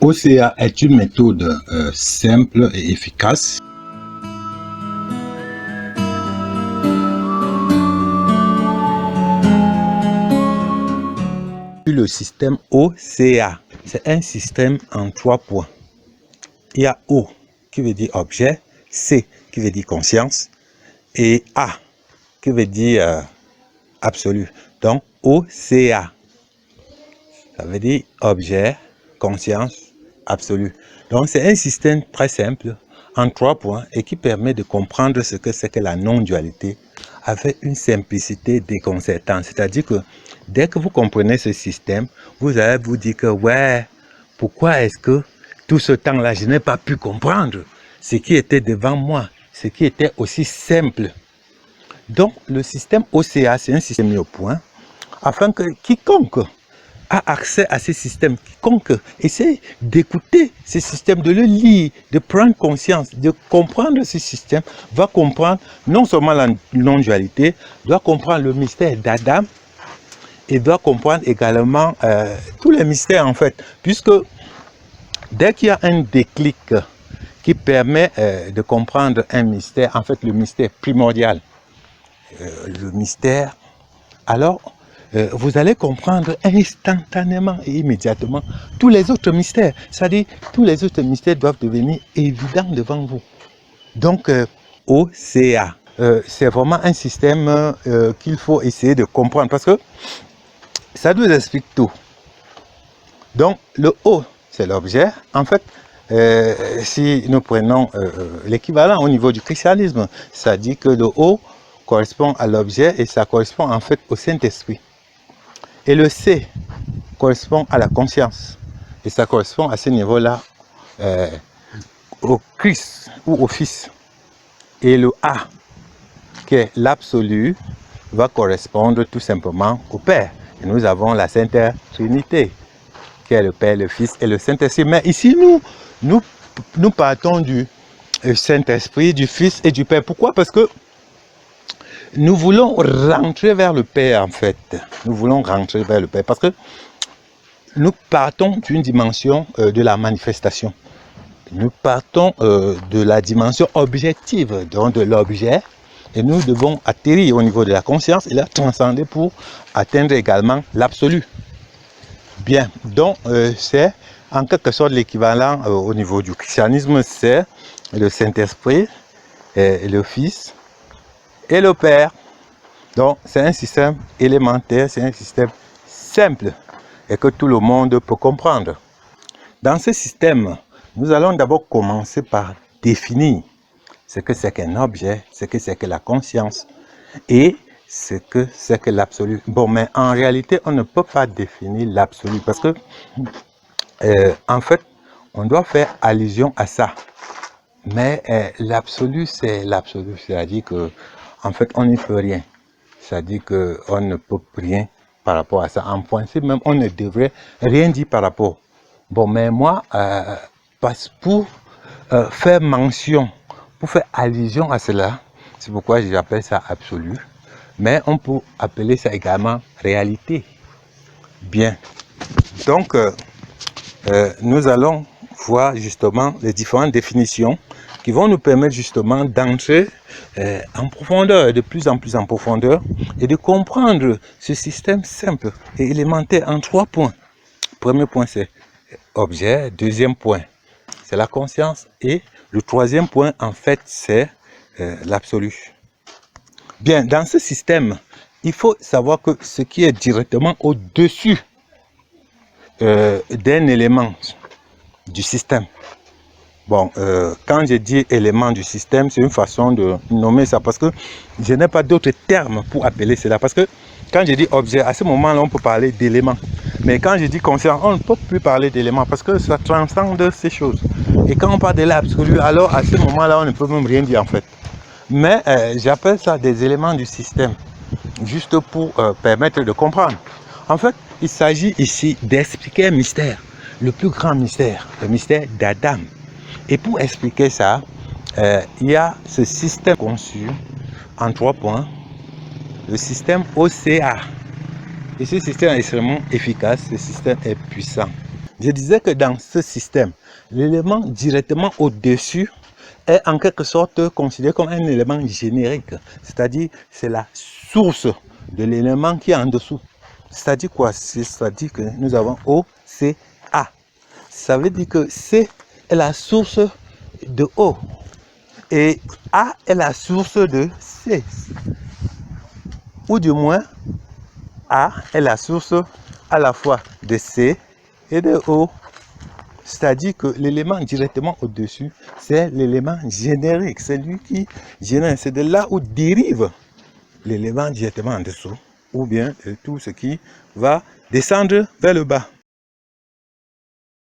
OCA est une méthode simple et efficace le système OCA. C'est un système en 3 points. Il y a O qui veut dire objet, C qui veut dire conscience et A qui veut dire absolu. Donc OCA, ça veut dire objet, conscience, absolu. Donc c'est un système très simple en 3 points et qui permet de comprendre ce que c'est que la non-dualité avec une simplicité déconcertante. C'est-à-dire que dès que vous comprenez ce système, vous allez vous dire que ouais, pourquoi est-ce que tout ce temps-là, je n'ai pas pu comprendre ce qui était devant moi, ce qui était aussi simple. Donc le système OCA, c'est un système mis au point afin que quiconque a accès à ce système, quiconque essaie d'écouter ce système, de le lire, de prendre conscience, de comprendre ce système, va comprendre non seulement la non-dualité, doit comprendre le mystère d'Adam et doit comprendre également tous les mystères en fait, puisque dès qu'il y a un déclic qui permet de comprendre un mystère, en fait le mystère primordial, le mystère, alors vous allez comprendre instantanément et immédiatement tous les autres mystères. C'est-à-dire, tous les autres mystères doivent devenir évidents devant vous. Donc, OCA, c'est vraiment un système qu'il faut essayer de comprendre parce que ça nous explique tout. Donc, le O, c'est l'objet. En fait, si nous prenons l'équivalent au niveau du christianisme, ça dit que le O correspond à l'objet et ça correspond en fait au Saint-Esprit. Et le C correspond à la conscience. Et ça correspond à ce niveau-là au Christ ou au Fils. Et le A, qui est l'absolu, va correspondre tout simplement au Père. Et nous avons la Sainte Trinité, qui est le Père, le Fils et le Saint-Esprit. Mais ici, nous partons du Saint-Esprit, du Fils et du Père. Pourquoi? Parce que nous voulons rentrer vers le Père, en fait. Nous voulons rentrer vers le Père parce que nous partons d'une dimension de la manifestation. Nous partons de la dimension objective, donc de l'objet, et nous devons atterrir au niveau de la conscience et la transcender pour atteindre également l'absolu. Bien, donc c'est en quelque sorte l'équivalent au niveau du christianisme, c'est le Saint-Esprit, le Fils et le Père. Donc c'est un système élémentaire, c'est un système simple et que tout le monde peut comprendre. Dans ce système, nous allons d'abord commencer par définir ce que c'est qu'un objet, ce que c'est que la conscience et ce que c'est que l'absolu. Bon, mais en réalité, on ne peut pas définir l'absolu parce que, en fait, on doit faire allusion à ça. Mais l'absolu, c'est l'absolu, c'est-à-dire que, en fait, on n'y peut rien. C'est-à-dire qu'on ne peut rien par rapport à ça. En principe, même, on ne devrait rien dire par rapport. Bon, mais moi, pour faire mention, pour faire allusion à cela, c'est pourquoi j'appelle ça absolu. Mais on peut appeler ça également réalité. Bien. Donc, nous allons voir justement les différentes définitions qui vont nous permettre justement d'entrer en profondeur, de plus en plus en profondeur, et de comprendre ce système simple et élémentaire en 3 points. Premier point, c'est objet. Deuxième point, c'est la conscience. Et le troisième point, en fait, c'est l'absolu. Bien, dans ce système, il faut savoir que ce qui est directement au-dessus d'un élément du système. Bon, quand je dis élément du système, c'est une façon de nommer ça parce que je n'ai pas d'autres termes pour appeler cela. Parce que quand je dis objet, à ce moment-là, on peut parler d'élément. Mais quand je dis conscience, on ne peut plus parler d'élément parce que ça transcende ces choses. Et quand on parle de l'absolu, alors à ce moment-là, on ne peut même rien dire en fait. Mais j'appelle ça des éléments du système, juste pour permettre de comprendre. En fait, il s'agit ici d'expliquer un mystère, le plus grand mystère, le mystère d'Adam. Et pour expliquer ça, il y a ce système conçu en 3 points, le système OCA. Et ce système est extrêmement efficace, ce système est puissant. Je disais que dans ce système, l'élément directement au-dessus est en quelque sorte considéré comme un élément générique. C'est-à-dire, c'est la source de l'élément qui est en dessous. C'est-à-dire quoi? C'est-à-dire que nous avons O, C, A. Ça veut dire que C est la source de O. Et A est la source de C. Ou du moins, A est la source à la fois de C et de O. C'est-à-dire que l'élément directement au-dessus, c'est l'élément générique. C'est lui qui génère. C'est de là où dérive l'élément directement en dessous. Ou bien tout ce qui va descendre vers le bas.